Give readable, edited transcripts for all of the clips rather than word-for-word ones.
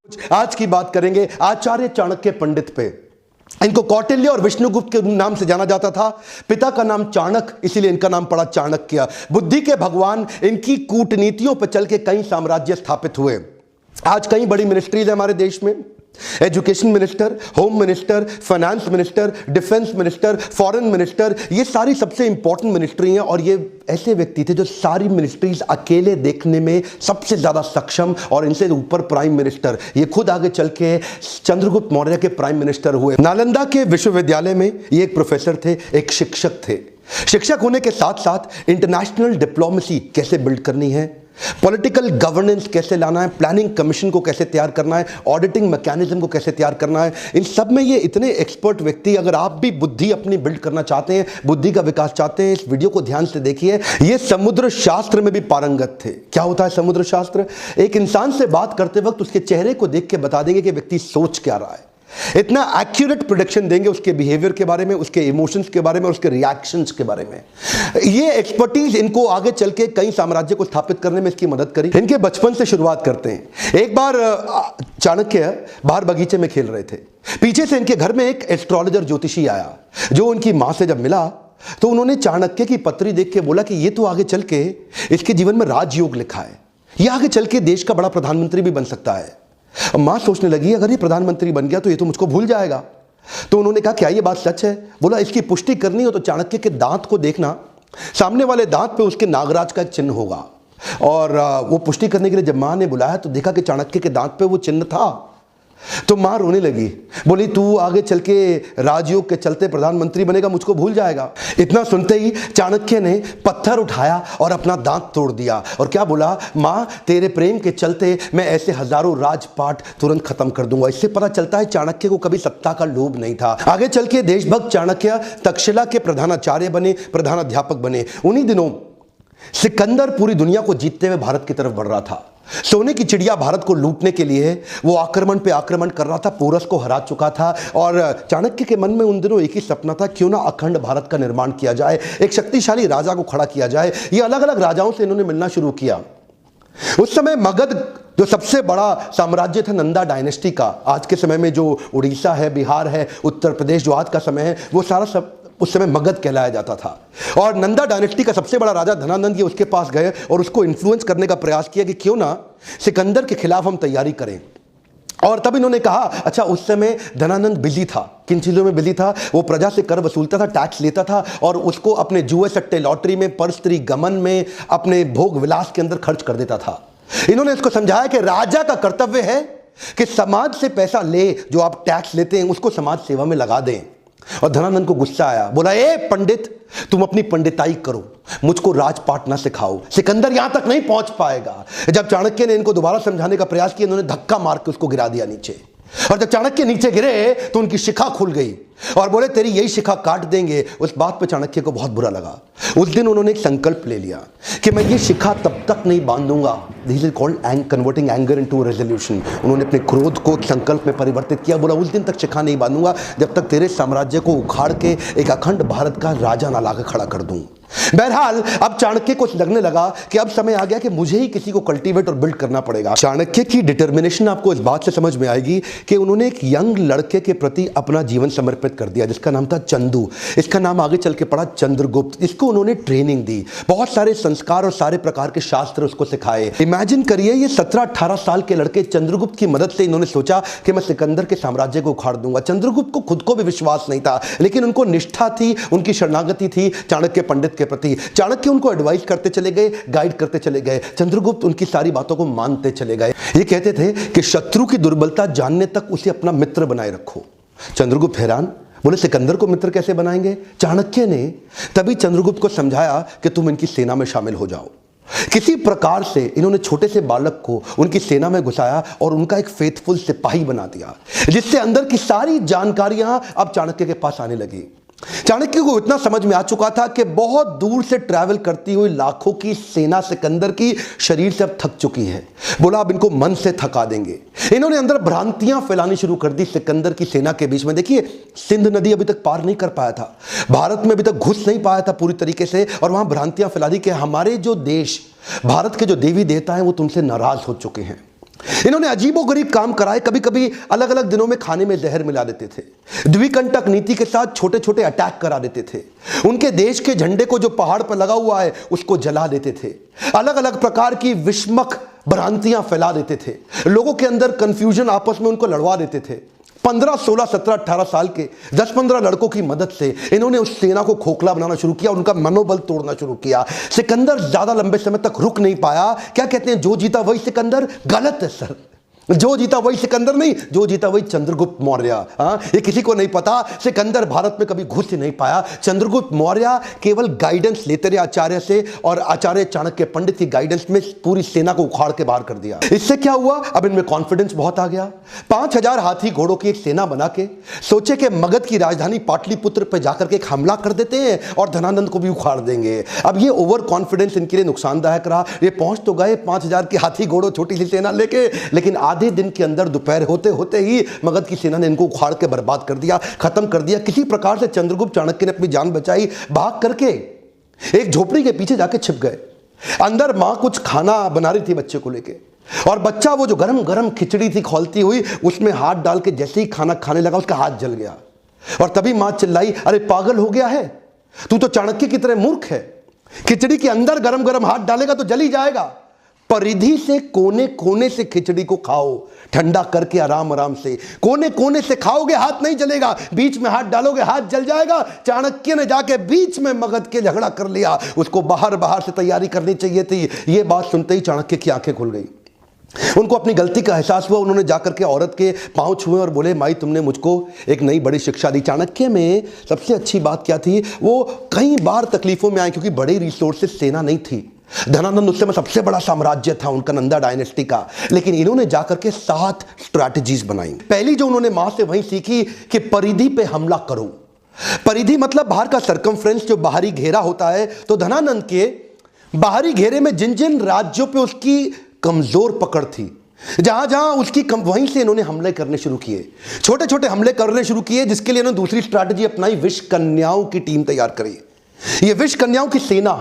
आज की बात करेंगे आचार्य चाणक्य पंडित पे। इनको कौटिल्य और विष्णुगुप्त के नाम से जाना जाता था। पिता का नाम चाणक्य, इसीलिए इनका नाम पड़ा चाणक्य। बुद्धि के भगवान, इनकी कूटनीतियों पर चल के कई साम्राज्य स्थापित हुए। आज कई बड़ी मिनिस्ट्रीज है हमारे देश में। Education minister, home minister, finance minister, defence minister, foreign minister, ये सारी सबसे इंपॉर्टेंट मिनिस्ट्री हैं। और ये ऐसे व्यक्ति थे जो सारी मिनिस्ट्रीज अकेले देखने में सबसे ज्यादा सक्षम, और इनसे ऊपर प्राइम मिनिस्टर, ये खुद आगे चल के चंद्रगुप्त मौर्य के प्राइम मिनिस्टर हुए। नालंदा के विश्वविद्यालय में ये एक प्रोफेसर थे, एक शिक्षक थे। शिक्षक होने के साथ साथ इंटरनेशनल डिप्लोमेसी कैसे बिल्ड करनी है, पॉलिटिकल गवर्नेंस कैसे लाना है, प्लानिंग कमीशन को कैसे तैयार करना है, ऑडिटिंग मैकेनिज्म को कैसे तैयार करना है, इन सब में ये इतने एक्सपर्ट व्यक्ति। अगर आप भी बुद्धि अपनी बिल्ड करना चाहते हैं, बुद्धि का विकास चाहते हैं, इस वीडियो को ध्यान से देखिए। ये समुद्र शास्त्र में भी पारंगत थे। क्या होता है समुद्र शास्त्र? एक इंसान से बात करते वक्त उसके चेहरे को देख के बता देंगे कि व्यक्ति सोच क्या रहा है। इतना एक्यूरेट प्रोडिक्शन देंगे उसके बिहेवियर के बारे में, उसके इमोशंस के बारे में, उसके रिएक्शंस के बारे में। ये एक्सपर्टीज इनको आगे चल के कई साम्राज्य को स्थापित करने में इसकी मदद करी। इनके बचपन से शुरुआत करते हैं। एक बार चाणक्य बाहर बगीचे में खेल रहे थे। पीछे से इनके घर में एक एस्ट्रोलॉजर ज्योतिषी आया, जो उनकी मां से जब मिला तो उन्होंने चाणक्य की पत्री देख के बोला कि ये तो आगे चल के इसके जीवन में राजयोग लिखा है, ये आगे चल के देश का बड़ा प्रधानमंत्री भी बन सकता है। मां सोचने लगी अगर ये प्रधानमंत्री बन गया तो ये तो मुझको भूल जाएगा। तो उन्होंने कहा क्या ये बात सच है? बोला इसकी पुष्टि करनी हो तो चाणक्य के दांत को देखना, सामने वाले दांत पे उसके नागराज का एक चिन्ह होगा। और वो पुष्टि करने के लिए जब मां ने बुलाया तो देखा कि चाणक्य के दांत पे वो चिन्ह था। तो मां रोने लगी, बोली तू आगे चल के राजयोग के चलते प्रधानमंत्री बनेगा, मुझको भूल जाएगा। इतना सुनते ही चाणक्य ने पत्थर उठाया और अपना दांत तोड़ दिया और क्या बोला, मां तेरे प्रेम के चलते मैं ऐसे हजारों राजपाट तुरंत खत्म कर दूंगा। इससे पता चलता है चाणक्य को कभी सत्ता का लोभ नहीं था। आगे चल के देशभक्त चाणक्य तक्षशिला के प्रधानाचार्य बने, प्रधानाध्यापक बने। उन्हीं दिनों सिकंदर पूरी दुनिया को जीतते हुए भारत की तरफ बढ़ रहा था। सोने की चिड़िया भारत को लूटने के लिए वो आक्रमण पे आक्रमण कर रहा था, पोरस को हरा चुका था। और चाणक्य के मन में उन दिनों एक ही सपना था, क्यों ना अखंड भारत का निर्माण किया जाए, एक शक्तिशाली राजा को खड़ा किया जाए। ये अलग अलग राजाओं से इन्होंने मिलना शुरू किया। उस समय मगध जो सबसे बड़ा साम्राज्य था नंदा डायनेस्टी का, आज के समय में जो उड़ीसा है, बिहार है, उत्तर प्रदेश जो आज का समय है, वो सारा सब उस समय मगध कहलाया जाता था। और नंदा डायनेस्टी का सबसे बड़ा राजा धनानंद, ये उसके पास गए और उसको इन्फ्लुएंस करने का प्रयास किया कि क्यों ना सिकंदर के खिलाफ हम तैयारी करें। और तब इन्होंने कहा, अच्छा उस समय धनानंद बिजी था, किन चीज़ों में बिजी था? वो प्रजा से कर वसूलता था, टैक्स लेता था और उसको अपने जुए सट्टे लॉटरी में, परस्त्री गमन में, अपने भोग विलास के अंदर खर्च कर देता था। इन्होंने इसको समझाया कि राजा का कर्तव्य है कि समाज से पैसा ले, जो आप टैक्स लेते हैं उसको समाज सेवा में लगा दें। और धनानंद को गुस्सा आया, बोला ए पंडित तुम अपनी पंडिताई करो, मुझको राजपाट ना सिखाओ, सिकंदर यहां तक नहीं पहुंच पाएगा। जब चाणक्य ने इनको दोबारा समझाने का प्रयास किया, इन्होंने धक्का मार के उसको गिरा दिया नीचे। और जब चाणक्य नीचे गिरे तो उनकी शिखा खुल गई और बोले तेरी यही शिखा काट देंगे। उस बात पर चाणक्य को बहुत बुरा लगा। उस दिन उन्होंने एक संकल्प ले लिया कि मैं ये शिखा तब तक नहीं बांधूंगा। This is called converting anger into resolution. उन्होंने अपने क्रोध को संकल्प में परिवर्तित किया। बोला उस दिन तक शिखा नहीं बांधूंगा जब तक तेरे साम्राज्य को उखाड़ के एक अखंड भारत का राजा ना लाकर खड़ा कर दूं। बहरहाल अब चाणक्य को लगने लगा कि अब समय आ गया कि मुझे ही किसी को कल्टीवेट और बिल्ड करना पड़ेगा। चाणक्य की डिटर्मिनेशन आपको इस बात से समझ में आएगी कि उन्होंने एक यंग लड़के के प्रति अपना जीवन समर्पित कर दिया, जिसका नाम था चंदू। इसका नाम आगे चल के पड़ा चंद्रगुप्त। इसको उन्होंने ट्रेनिंग दी, बहुत सारे संस्कार और सारे प्रकार के शास्त्र उसको सिखाए। इमेजिन करिए ये 17-18 साल के लड़के, चंद्रगुप्त की मदद से इन्होंने सोचा कि मैं सिकंदर के साम्राज्य को उखाड़ दूंगा। चंद्रगुप्त को खुद को भी विश्वास नहीं था, लेकिन उनको निष्ठा थी, उनकी शरणागति थी चाणक्य पंडित के प्रति। चाणक्य उनको एडवाइस करते चले गए, गाइड करते चले गए। चंद्रगुप्त उनकी सारी बातों को मानते चले गए। ये कहते थे कि शत्रु की दुर्बलता जानने तक उसे अपना मित्र बनाए रखो। चंद्रगुप्त हैरान, बोले सिकंदर को मित्र कैसे बनाएंगे? चाणक्य ने तभी चंद्रगुप्त को समझाया कि तुम इनकी सेना में शामिल हो जाओ। किसी प्रकार से इन्होंने छोटे से बालक को उनकी सेना में घुसाया और उनका एक फेथफुल सिपाही बना दिया, जिससे अंदर की सारी जानकारियां अब चाणक्य के पास आने लगी। चाणक्य को इतना समझ में आ चुका था कि बहुत दूर से ट्रैवल करती हुई लाखों की सेना सिकंदर की शरीर से अब थक चुकी है। बोला अब इनको मन से थका देंगे। इन्होंने अंदर भ्रांतियां फैलानी शुरू कर दी सिकंदर की सेना के बीच में। देखिए सिंध नदी अभी तक पार नहीं कर पाया था, भारत में अभी तक घुस नहीं पाया था पूरी तरीके से, और वहां भ्रांतियां फैला दी कि हमारे जो देश, भारत के जो देवी देवता हैं वो तुमसे नाराज हो चुके हैं। इन्होंने अजीबोगरीब काम कराए, कभी कभी अलग अलग दिनों में खाने में जहर मिला देते थे, द्विकंटक नीति के साथ छोटे छोटे अटैक करा देते थे, उनके देश के झंडे को जो पहाड़ पर लगा हुआ है उसको जला देते थे, अलग अलग प्रकार की विषमक भ्रांतियां फैला देते थे, लोगों के अंदर कंफ्यूजन आपस में उनको लड़वा देते थे। 15, 16, 17, 18 साल के 10-15 लड़कों की मदद से इन्होंने उस सेना को खोखला बनाना शुरू किया, उनका मनोबल तोड़ना शुरू किया। सिकंदर ज्यादा लंबे समय तक रुक नहीं पाया। क्या कहते हैं, जो जीता वही सिकंदर? गलत है सर, जो जीता वही सिकंदर नहीं, जो जीता वही चंद्रगुप्त मौर्य। ये किसी को नहीं पता, सिकंदर भारत में कभी घुस ही नहीं पाया। चंद्रगुप्त मौर्य केवल गाइडेंस लेते रहे आचार्य से, और आचार्य चाणक्य पंडित की गाइडेंस में पूरी सेना को उखाड़ के बाहर कर दिया। इससे क्या हुआ, अब इनमें कॉन्फिडेंस बहुत आ गया। 5000 हाथी घोड़ों की एक सेना बना के सोचे कि मगध की राजधानी पाटलिपुत्र पर जाकर के एक हमला कर देते हैं और धनानंद को भी उखाड़ देंगे। अब ये ओवर कॉन्फिडेंस इनके लिए नुकसानदायक रहा। ये पहुंच तो गए 5000 की हाथी घोड़ों छोटी सी सेना लेके, लेकिन आधे दिन के अंदर दोपहर होते होते ही मगध की सेना ने इनको उखाड़ के बर्बाद कर दिया, खत्म कर दिया। किसी प्रकार से चंद्रगुप्त चाणक्य ने अपनी जान बचाई, भाग करके एक झोपड़ी के पीछे जाके छिप गए। अंदर मां कुछ खाना बना रही थी बच्चे को लेके, और बच्चा वो जो गरम गरम खिचड़ी थी खौलती हुई, उसमें हाथ डाल के जैसे ही खाना खाने लगा उसका हाथ जल गया। और तभी मां चिल्लाई, अरे पागल हो गया है तू, तो चाणक्य की तरह मूर्ख है, खिचड़ी के अंदर गरम गरम हाथ डालेगा तो जल ही जाएगा। परिधि से कोने कोने से खिचड़ी को खाओ, ठंडा करके आराम आराम से, कोने कोने से खाओगे हाथ नहीं जलेगा, बीच में हाथ डालोगे हाथ जल जाएगा। चाणक्य ने जाके बीच में मगध के झगड़ा कर लिया, उसको बाहर बाहर से तैयारी करनी चाहिए थी। यह बात सुनते ही चाणक्य की आंखें खुल गई, उनको अपनी गलती का एहसास हुआ। उन्होंने जाकर के औरत के पांव छुए और बोले, माई तुमने मुझको एक नई बड़ी शिक्षा दी। चाणक्य में सबसे अच्छी बात क्या थी, वो कई बार तकलीफों में आए क्योंकि बड़ी रिसोर्सेस सेना नहीं थी। धनानंद उस समय सबसे बड़ा साम्राज्य था उनका, नंदा डायनेस्टी का, लेकिन इन्होंने जाकर के 7 स्ट्रैटेजीज बनाई। पहली जो उन्होंने मां से वही सीखी कि परिधि पे हमला करो। परिधि मतलब बाहर का सर्कमफ्रेंस, जो बाहरी घेरा होता है। तो धनानंद के बाहरी घेरे में जिन जिन राज्यों पे उसकी कमजोर पकड़ थी, जहां जहां उसकी वहीं से इन्होंने हमले करने शुरू किए, छोटे छोटे हमले करने शुरू किए, जिसके लिए इन्होंने दूसरी स्ट्रैटेजी अपनाई, विष कन्याओं की टीम तैयार करी। ये विष कन्याओं की सेना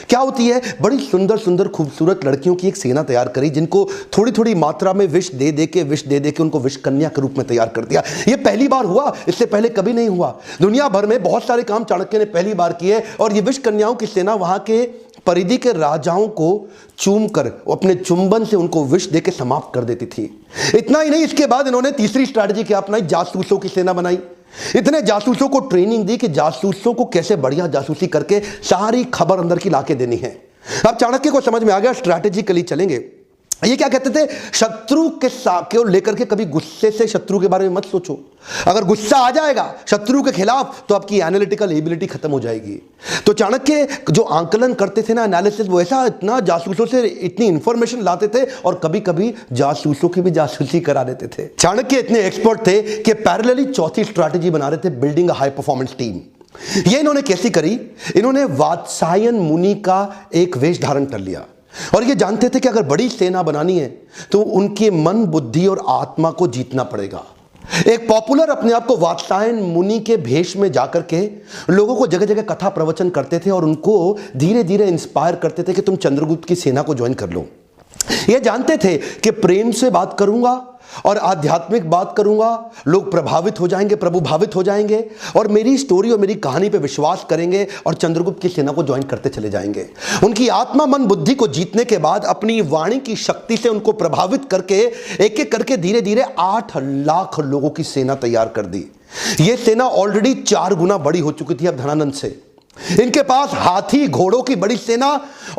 क्या होती है, बड़ी सुंदर सुंदर खूबसूरत लड़कियों की एक सेना तैयार करी, जिनको थोड़ी थोड़ी मात्रा में विष दे दे के उनको विष कन्या के रूप में तैयार कर दिया। ये पहली बार हुआ, इससे पहले कभी नहीं हुआ। दुनिया भर में बहुत सारे काम चाणक्य ने पहली बार किए, और ये विष कन्याओं की सेना वहां के परिधि के राजाओं को चूम कर अपने चुंबन से उनको विष देके समाप्त कर देती थी। इतना ही नहीं, इसके बाद इन्होंने तीसरी स्ट्रैटेजी क्या अपनाई, जासूसों की सेना बनाई। इतने जासूसों को ट्रेनिंग दी कि जासूसों को कैसे बढ़िया जासूसी करके सारी खबर अंदर की लाके देनी है। अब चाणक्य को समझ में आ गया, स्ट्रैटेजिकली चलेंगे। ये क्या कहते थे, शत्रु के साथ लेकर के कभी गुस्से से शत्रु के बारे में मत सोचो। अगर गुस्सा आ जाएगा शत्रु के खिलाफ तो आपकी एनालिटिकल एबिलिटी खत्म हो जाएगी। तो चाणक्य जो आंकलन करते थे ना, एनालिसिस, वो ऐसा इतना जासूसों से इतनी इंफॉर्मेशन लाते थे, और कभी कभी जासूसों की भी जासूसी करा देते थे। चाणक्य इतने एक्सपर्ट थे कि पैरेलली चौथी स्ट्रैटेजी बना रहे थे, building a high performance team. ये इन्होंने कैसी करी, इन्होंने वात्सायन मुनि का एक वेश धारण कर लिया, और ये जानते थे कि अगर बड़ी सेना बनानी है तो उनके मन, बुद्धि और आत्मा को जीतना पड़ेगा। एक पॉपुलर अपने आप को वात्सायन मुनि के भेष में जाकर के लोगों को जगह जगह कथा प्रवचन करते थे, और उनको धीरे धीरे इंस्पायर करते थे कि तुम चंद्रगुप्त की सेना को ज्वाइन कर लो। ये जानते थे कि प्रेम से बात करूंगा और आध्यात्मिक बात करूंगा, लोग प्रभावित हो जाएंगे, प्रभुभावित हो जाएंगे, और मेरी स्टोरी और मेरी कहानी पे विश्वास करेंगे और चंद्रगुप्त की सेना को ज्वाइन करते चले जाएंगे। उनकी आत्मा, मन, बुद्धि को जीतने के बाद अपनी वाणी की शक्ति से उनको प्रभावित करके एक एक करके धीरे धीरे 8 लाख लोगों की सेना तैयार कर दी। यह सेना ऑलरेडी 4 गुना बड़ी हो चुकी थी अब धनानंद से। इनके पास हाथी घोड़ों की बड़ी सेना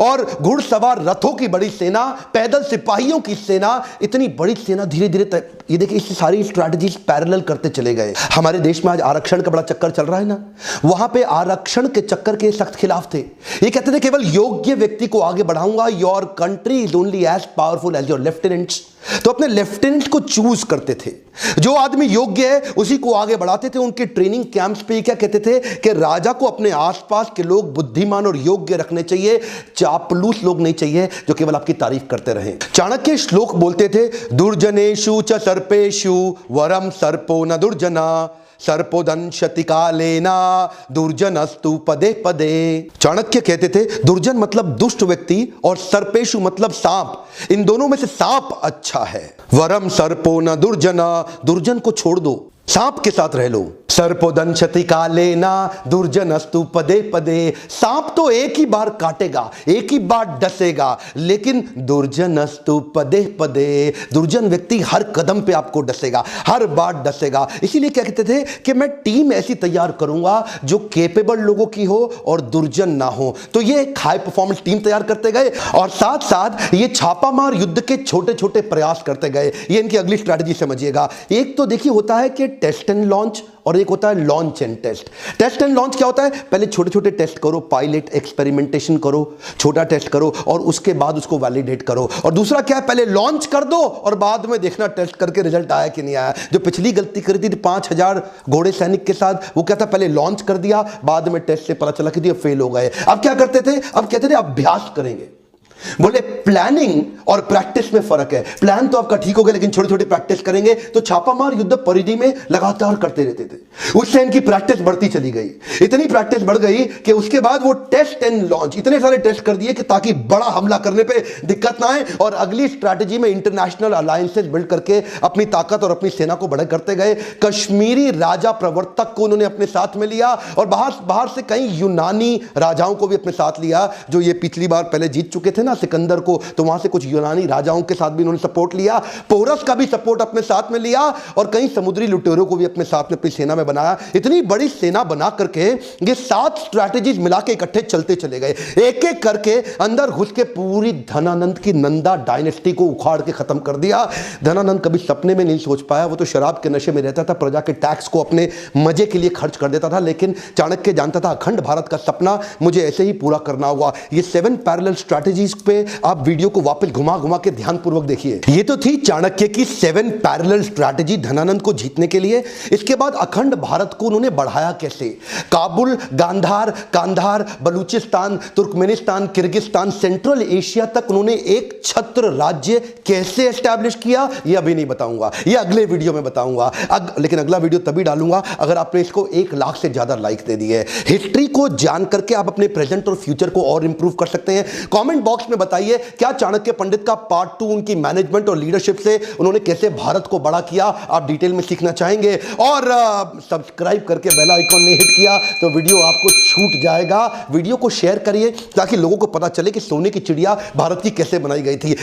और घुड़सवार रथों की बड़ी सेना, पैदल सिपाहियों की सेना, इतनी बड़ी सेना धीरे धीरे ये देखिए, इससे सारी स्ट्रैटेजीज पैरेलल करते चले गए। हमारे देश में आज आरक्षण का बड़ा चक्कर चल रहा है ना, वहां पे आरक्षण के चक्कर के सख्त खिलाफ थे। ये कहते थे केवल योग्य व्यक्ति को आगे बढ़ाऊंगा, your country is only as powerful as your lieutenants. तो अपने लेफ्टिनेंट को चूज करते थे, जो आदमी योग्य है उसी को आगे बढ़ाते थे। उनके ट्रेनिंग कैंप्स पे क्या कहते थे कि राजा को अपने आसपास के लोग बुद्धिमान और योग्य रखने चाहिए, चापलूस लोग नहीं चाहिए जो केवल आपकी तारीफ करते रहें। चाणक्य श्लोक बोलते थे, दुर्जनेषु च सर्पेषु वरम सर्पो न दुर्जना, सर्पोदंशति कालेना दुर्जनस्तु पदे पदे। चाणक्य कहते थे दुर्जन मतलब दुष्ट व्यक्ति और सर्पेशु मतलब सांप, इन दोनों में से सांप अच्छा है। वरम सर्पो न दुर्जना, दुर्जन को छोड़ दो, सांप के साथ रह लो। सर्पोदंशति कालेना दुर्जनस्तु पदे पदे, सांप तो एक ही बार काटेगा, एक ही बार डसेगा, लेकिन दुर्जनस्तु पदे पदे, दुर्जन व्यक्ति हर कदम पे आपको डसेगा, हर बार डसेगा। इसीलिए क्या कहते थे कि मैं टीम ऐसी तैयार करूंगा जो केपेबल लोगों की हो और दुर्जन ना हो। तो ये एक हाई परफॉर्मेंस टीम तैयार करते गए और साथ साथ ये छापामार युद्ध के छोटे छोटे प्रयास करते गए। ये इनकी अगली स्ट्रैटेजी समझिएगा। एक तो देखिए होता है कि टेस्ट एंड लॉन्च और एक होता है launch and test. Test and launch क्या होता है? पहले छोटे छोटे टेस्ट करो, पायलट एक्सपेरिमेंटेशन करो, छोटा टेस्ट करो और उसके बाद उसको वैलिडेट करो। और दूसरा क्या है? पहले लॉन्च कर दो और बाद में देखना टेस्ट करके रिजल्ट आया कि नहीं आया। जो पिछली गलती करी थी 5000 घोड़े सैनिक के साथ, वो क्या था? पहले लॉन्च कर दिया, बाद में टेस्ट से पता चला कि ये फेल हो गए। अब क्या करते थे? अब कहते थे अभ्यास करेंगे। बोले प्लानिंग और प्रैक्टिस में फर्क है। प्लान तो आपका ठीक हो गया, लेकिन छोटे छोटे प्रैक्टिस करेंगे। तो छापामार युद्ध परिधि में लगातार करते रहते थे। उससे इनकी प्रैक्टिस बढ़ती चली गई, इतनी प्रैक्टिस बढ़ गई कि उसके बाद वो टेस्ट एंड लॉन्च इतने सारे टेस्ट कर दिए कि ताकि बड़ा हमला करने पे दिक्कत ना आए। और अगली स्ट्रैटेजी में इंटरनेशनल अलायंसेस बिल्ड करके अपनी ताकत और अपनी सेना को बढ़ा करते गए। कश्मीरी राजा प्रवर्तक को उन्होंने अपने साथ में लिया और बाहर से कई यूनानी राजाओं को भी अपने साथ लिया, जो ये पिछली बार पहले जीत चुके थे ना सिकंदर को। तो वहां से कुछ यूनानी राजाओं के साथ भी उन्होंने सपोर्ट लिया, पोरस का भी सपोर्ट अपने साथ में लिया और कई समुद्री लुटेरों को भी अपने साथ में अपनी सेना में बनाया। इतनी बड़ी सेना बना करके ये 7 स्ट्रैटेजीज मिला के इकट्ठे चलते चले गए। एक एक करके अंदर घुस के पूरी धनानंद की नंदा डायनेस्टी को उखाड़ के खत्म कर दिया। धनानंद कभी सपने में नहीं सोच पाया, वो तो शराब के नशे में रहता था, प्रजा के टैक्स को अपने मजे के लिए खर्च कर देता था। लेकिन चाणक्य जानता था अखंड भारत का सपना मुझे ऐसे ही पूरा करना होगा। ये 7 पैरेलल स्ट्रैटेजीज पे आप वीडियो को वापस घुमा घुमा के ध्यानपूर्वक देखिए। ये तो थी चाणक्य की 7 पैरेलल स्ट्रैटेजी धनानंद को जीतने के लिए। इसके बाद अखंड भारत को उन्होंने बढ़ाया कैसे? Kabul, Gandhar, Kandahar, Balochistan, Turkmenistan, Kyrgyzstan, Central Asia तक उन्होंने एक छत्र राज्य कैसे एस्टैब्लिश किया, ये अभी नहीं बताऊंगा, ये अगले वीडियो में बताऊंगा। लेकिन अगला वीडियो तभी डालूंगा अगर आपने इसको 1 लाख से ज्यादा लाइक दे दिए। हिस्ट्री को जान करके आप अपने प्रेजेंट और फ्यूचर को और इंप्रूव कर सकते हैं। कमेंट बॉक्स में बताइए क्या चाणक्य पंडित का पार्ट 2 उनकी मैनेजमेंट और लीडरशिप से उन्होंने कैसे भारत को बड़ा किया, आप डिटेल में सीखना चाहेंगे। और सब्सक्राइब करके बेल आइकॉन ने हिट किया तो वीडियो आपको छूट जाएगा। वीडियो को शेयर करिए ताकि लोगों को पता चले कि सोने की चिड़िया भारत की कैसे बनाई गई थी।